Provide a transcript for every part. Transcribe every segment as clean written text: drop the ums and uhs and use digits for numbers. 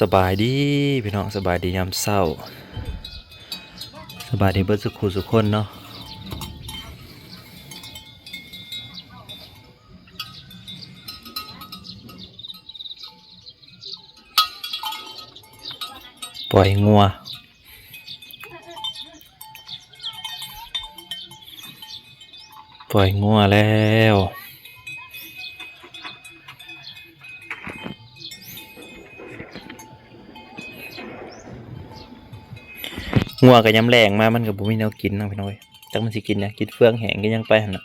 สบายดีพี่น้องสบายดียามเศร้าสบายดีเบิดสุขุสุขคนเนาะปล่อยงัวปล่อยงัวแล้วงัวก็ยำแรงมามันก็บ่มีแนวกินเนาะพี่น้องจักมันสิกินเนี่ยกินเฟืองแห้งก็ยังไปหั่นน่ะ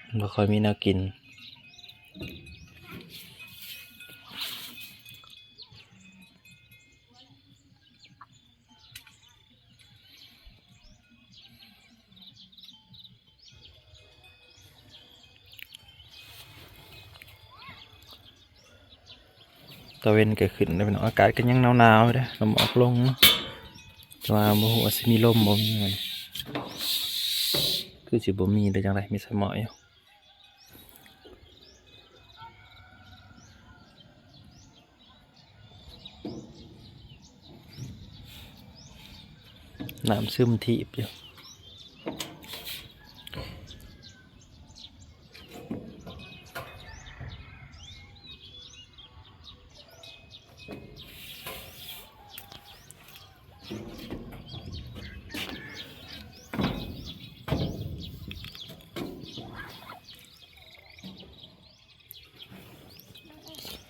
มันบ่ค่อยมีแนวกินตะเวนก็ขึ้นแล้วพี่น้องอากาศก็ยังหนาวๆอยู่เด้อลมออกลงเนาะแต่ว่าบ่ฮู้ว่าสิมีลมบ่มีมันคือสิบ่มีได้จังไดมีสมออยู่น้ำซึมทีบอยู่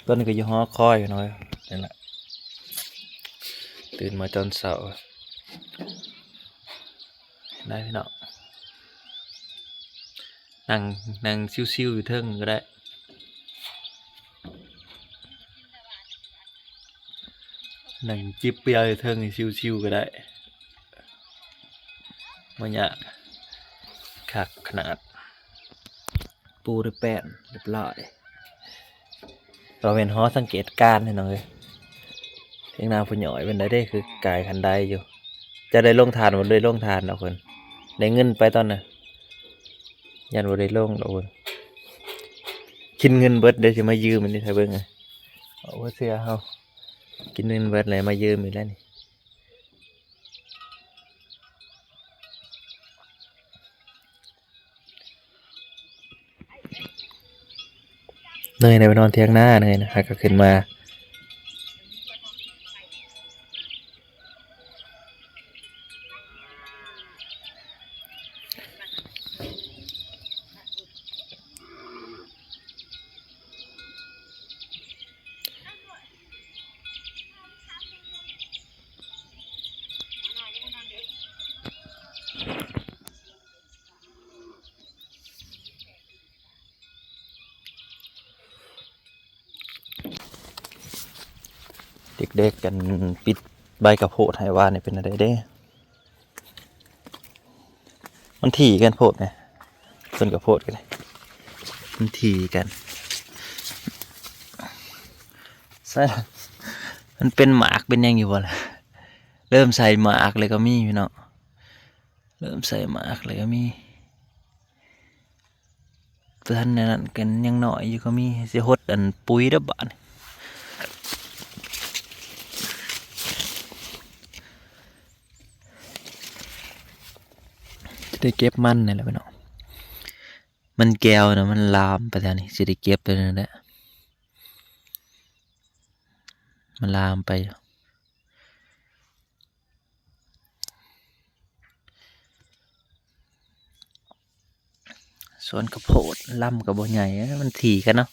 ตอนนี้ก็อยู่หอคอยอยู่น้อยนั่นแหละตื่นมาตอนเช้าได้พี่น้องนั่งชิวๆอยู่เทิงก็ได้นั่งจิบเปียอยู่เทิงชิวๆก็ได้มันอยากคักขนาดปูด้วยแป้นเรียบร้อยเราเป็นหอสังเกตการณ์ให้หน่อยเพียงนาผู้หน่อยเป็นได้คือกายคันใดอยู่จะได้ลงทานบ่ได้ลงทานเอาคนได้เงินไปตอนน่ะยันบ่ได้ลงเอาคนกินเงินเบิดเดี๋ยวสิมายืมมันนี่ถ้าเบิ่งอ่ะเอาว่าเสียเฮากินเงินเบิดเลยมายืมอีกแล้วนี่เนยไปนอนเที่ยงหน้าเนยนะฮะก็ขึ้นมาเด็กๆกันปิดใบกระโพดให้ว่าเนี่ยเป็นอะไรเด้มันถี่กันโพดไงต้นกระโพดกันเลยมันถี่กันใช่มันเป็นหมากเป็นยังอยู่บ่ล่ะเริ่มใส่หมากเลยก็มีพี่น้องเริ่มใส่หมากเลยก็มีท่านนั้นกันยังหน่อยอยู่ก็มีสิฮดอันปุ๋ยดับบานได้เก็บมันนี่แหละพี่น้องมันแก้วนะมันลามไปทางนี้สิได้เก็บไปนั่นแหละมันลามไปสวนกระโพดล่ำกับบ่ใหญ่มันถี่กันเนาะ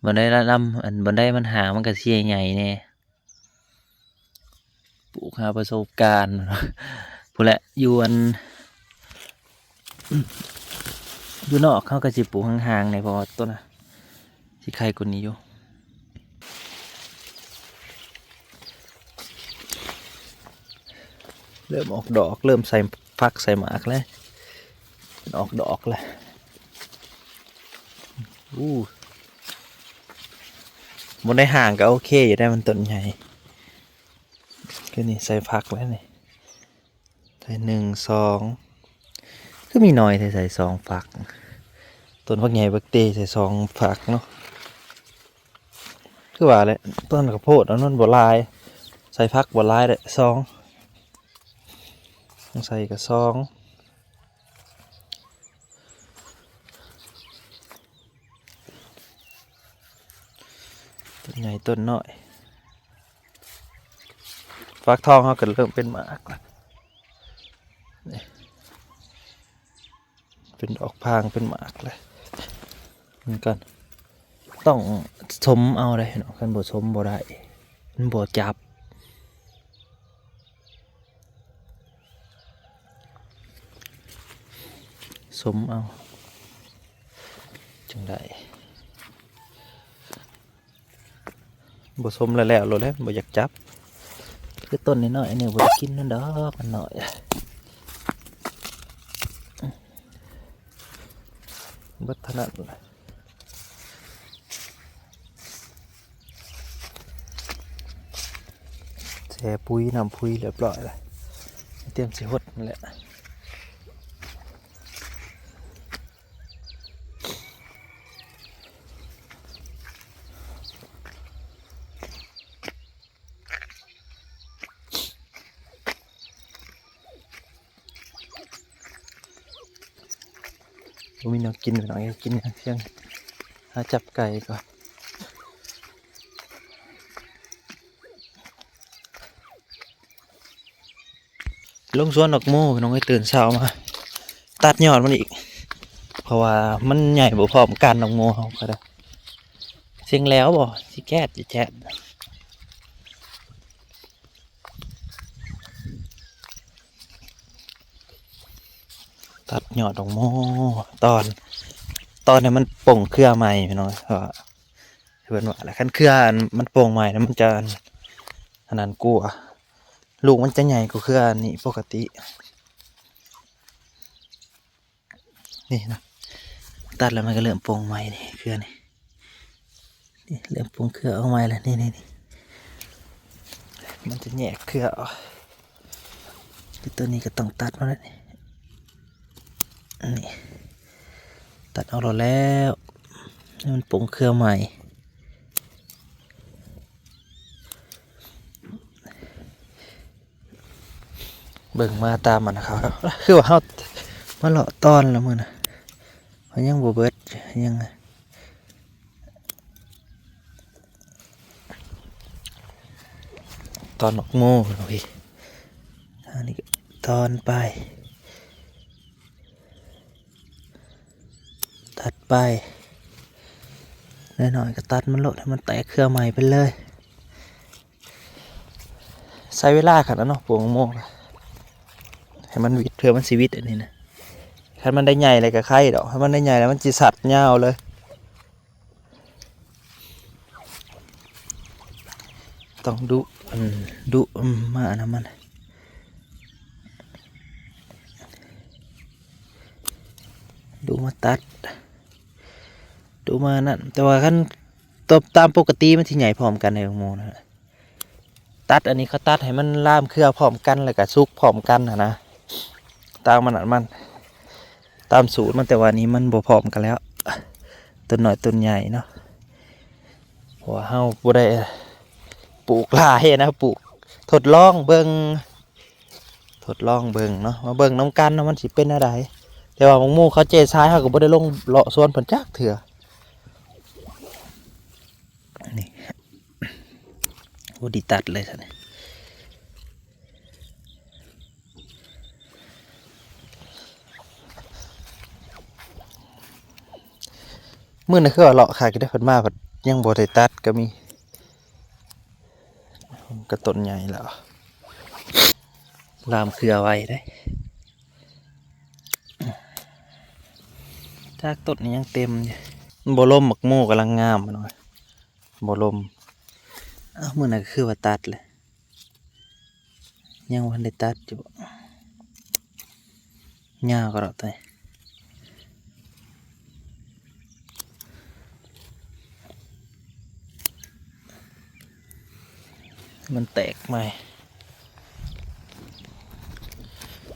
บ่ได้ล่ำอันบ่ได้มันหามันก็เสียใหญ่แน่ปลูกหาประสบการณ์พู้นแหละอยู่อันอยู่นอกเขาก็สิปลูกห่างๆในเพราะว่าต้นน่ะที่ใครคนนี้อยู่เริ่มออกดอกเริ่มใส่ฟักใส่หมากแล้วออกดอกแล้วมันได้ห่างก็โอเคอยู่ได้มันต้นใหญ่ก็นี่ใส่ฟักแล้วนี่ใส่1 2ก็มีน้อยใส่2ฝักต้นฟักใหญ่ฟักเตใส่2ฝักเนาะ คือว่าเลยต้นข้าวโพดนั่นบัวลายใส่พักบัวลายเลยซองใส่กับซองต้นใหญ่ต้นน้อยฟักทองเขาก็เริ่มเป็นหมากแล้วนี่เป็นดอกพางเป็นหมากเลยเหมือนกันต้องสมเอาเลยเนาะกันบ่สมบ่ได้มันบ่จับสมเอาจังได้บ่สมแล้วโลดแล้วบ่อยากจับคือต้นน้อยๆเนี่ยบ่ได้กินนั่นดอกมันน้อยเบิดเท่านั้นแช่ปุ๋ยน้ำปุ๋ยเรียบร้อยแล้วเตรียมสิหดนั่นแหละมีแนวกินหน่อยกินอย่างเพียงหาจับไก่ก่อนลงสวนดอกโม่น้องไอ้ตื่นเช้ามาตัดยอดมันอีกเพราะว่ามันใหญ่บ่พร้อมกันดอกโม่เขาก็ได้เสียงแล้วบ่สิแก๊ดสิแจ๊ดตัดยอดดอกโม่ตอนนี้มันป่งเครือใหม่พี่น้องเพราะว่าเพื่อนว่าแหละคันเครือมันป่งใหม่นะมันจะอันนั้นกลัวลูกมันจะใหญ่กว่าเครือนี่ปกตินี่นะตัดแล้วมันก็เริ่มป่งใหม่นี่เครือนี่เริ่มป่งเครือออกใหม่แล้วนี่มันจะแยกเครือออกตัวนี้ก็ต้องตัดมาแล้วนี่ตัดเอาแล้วให้มันป่งเครือใหม่เบิ่งมาตามมันนะครับคือว่าเฮามาเลาะตอนแล้วมื้อน่ะมันยังบ่เบิดยังตอนดอกโม่เนาะพี่อันนี้ก็ตอนไปตัดไปหน่อยๆก็ตัดมันโลดให้มันแตกเครือใหม่ไปเลยใช้เวลาขนาดนั้นเนาะปลูกโม่ให้มันวิดเพื่อมันชีวิตอันนี้นะถ้ามันได้ใหญ่เลยกับไข่ดอกถ้ามันได้ใหญ่แล้วมันจีสัตว์ยาวเลยต้องดุมานะมันดูมาตัดดูมานั่นแต่ว่าขั้นตามปกติมันที่ใหญ่พร้อมกันในโมนะตัดอันนี้เขาตัดให้มันล่ามเครือพร้อมกันเลยกับซุกพร้อมกันนะตามมันตามสูตรมันแต่วันนี้มันบ่พร้อมกันแล้วต้นหน่อยต้นใหญ่เนาะหัวเฮาบ่ได้ปลูกหลายนะปลูกทดลองเบิ่งเนาะมาเบิ่งน้ำกันเนาะมันสิเป็นอะไรแต่ว่าหมู่เขาเจ๊ซ้ายเขาก็บ่ได้ลงเลาะสวนเพิ่นจักเถื่อนี่โอ้ดีตัดเลยท่านมื้อนั้นคือว่าเลาะค่ะก็ได้เพิ่นมาเพิ่นยังบ่ได้ตัดก็มีก็ต้นใหญ่แล้วลามเครือไว้ได้จากต้นนี้ยังเต็มอยู่บ่ลมหมักโม่กำลังงามหน่อยบ่ลมมื้อนั้นก็คือว่าตัดเลยยังบ่ได้ตัดอยู่ยาวก็ดอกแต่มันแตกใหม่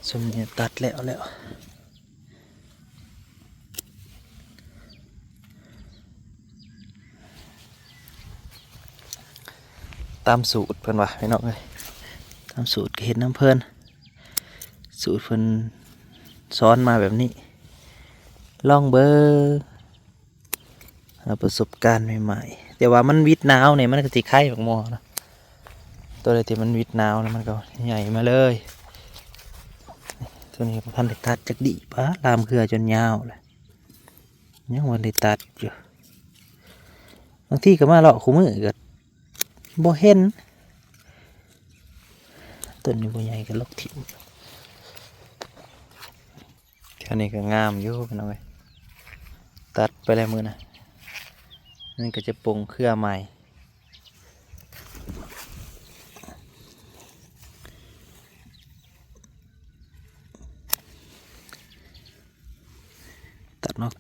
สมเนี่ยตัดแล้ว ตามสูตรเพิ่นว่าพี่น้องเอ้ยตามสูตรก็เฮ็ดน้ำเพิ่นสูตรเพิ่นสอนมาแบบนี้ลองเบิ่งเอาประสบการณ์ใหม่ๆแต่ว่ามันวิดหนาวเนี่ยมันก็สิไข่บักหม้อนะตัวใดที่มันวิดหนาวแล้วมันก็ใหญ่มาเลยตัวนี้พันธุ์ตัดจักดีปะลามเครือจนยาวเลยยังวันได้ตัดอยู่บางทีก็มาเลาะคู่มือก็บ่เห็นต้นนี้บ่ใหญ่ก็ลกถิ่มแถวนี้ก็งามอยู่พี่น้องเอ้ยตัดไปแล้วมือนะนั่นก็จะปงเครือใหม่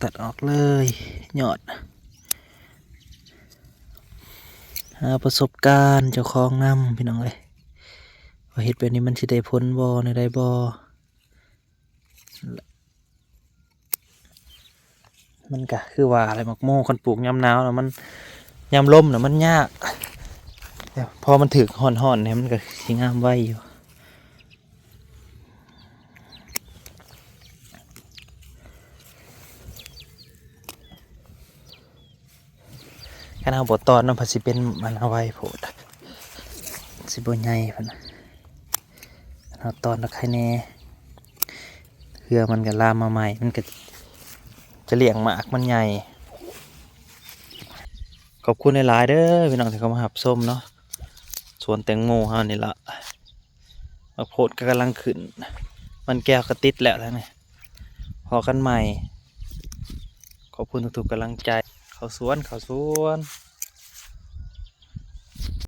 ตัดออกเลยยอดหาประสบการณ์เจ้าของนำพี่น้องเอ้ยว่าเฮ็ดแบบนี้มันสิได้ผลบ่ในได้บ่มันก็คือว่าอะไรมักโม่คนปลูกยามหนาวแล้วมันยามลมน่ะมันยากแต่พอมันถึกฮ้อนๆเนี่ยมันก็สิงามไว้อยู่คันเอาบ่ตอนมันพอสิเป็นมันเอาไว้โพดสิบ่ใหญ่พุ่นน่ะเอาตอนตะไคร้แน่เครือมันก็ลามมาใหม่มันก็จะเลี้ยงหมากมันใหญ่ขอบคุณหลายๆเด้อพี่น้องที่เข้ามาหับส้มเนาะสวนแตงโมเฮานี่ละมะโพดก็กำลังขึ้นมันแก้วก็ติดแล้วทั้งนี้พอกันใหม่ขอบคุณทุกๆกำลังใจเข้าสวน